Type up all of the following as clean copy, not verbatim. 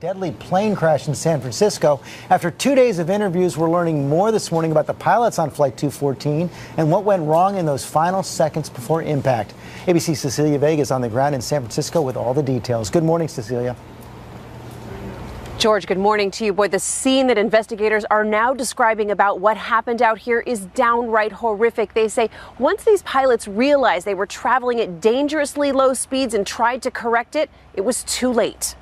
Deadly plane crash in San Francisco. After 2 days of interviews, we're learning more this morning about the pilots on Flight 214 and what went wrong in those final seconds before impact. ABC's Cecilia Vega is on the ground in San Francisco with all the details. Good morning, Cecilia. George, good morning to you. Boy, the scene that investigators are now describing about what happened out here is downright horrific. They say once these pilots realized they were traveling at dangerously low speeds and tried to correct it, it was too late.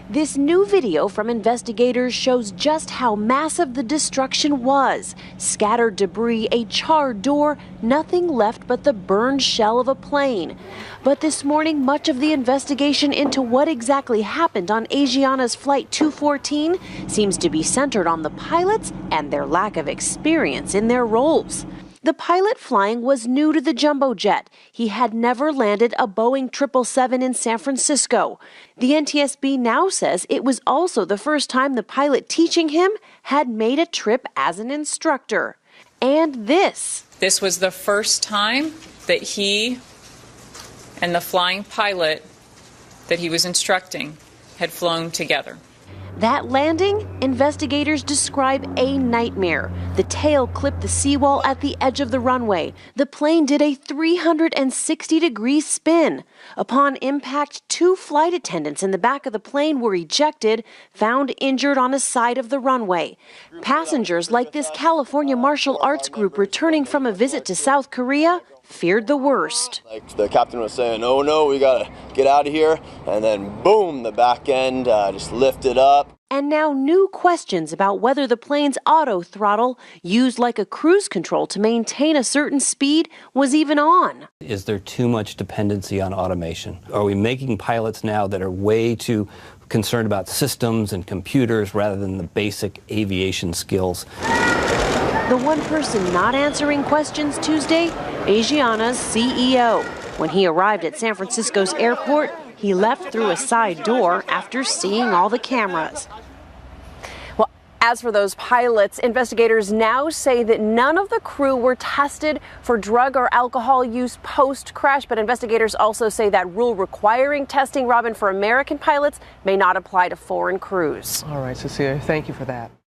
This new video from investigators shows just how massive the destruction was. Scattered debris, a charred door, nothing left but the burned shell of a plane. But this morning, much of the investigation into what exactly happened on Asiana's Flight 214 seems to be centered on the pilots and their lack of experience in their roles. The pilot flying was new to the jumbo jet. He had never landed a Boeing 777 in San Francisco. The NTSB now says it was also the first time the pilot teaching him had made a trip as an instructor. And this was the first time that he and the flying pilot that he was instructing had flown together. That landing, investigators describe a nightmare. The tail clipped the seawall at the edge of the runway. The plane did a 360-degree spin. Upon impact, 2 flight attendants in the back of the plane were ejected, found injured on a side of the runway. Passengers like this California martial arts group returning from a visit to South Korea feared the worst. Like the captain was saying, oh no, we gotta get out of here, and then boom, the back end just lifted up. And now new questions about whether the plane's auto throttle, used like a cruise control to maintain a certain speed, was even on. Is there too much dependency on automation? Are we making pilots now that are way too concerned about systems and computers rather than the basic aviation skills? The one person not answering questions Tuesday, Asiana's CEO. When he arrived at San Francisco's airport, he left through a side door after seeing all the cameras. Well, as for those pilots, investigators now say that none of the crew were tested for drug or alcohol use post-crash, but investigators also say that rule requiring testing, Robin, for American pilots may not apply to foreign crews. All right, Cecilia, thank you for that.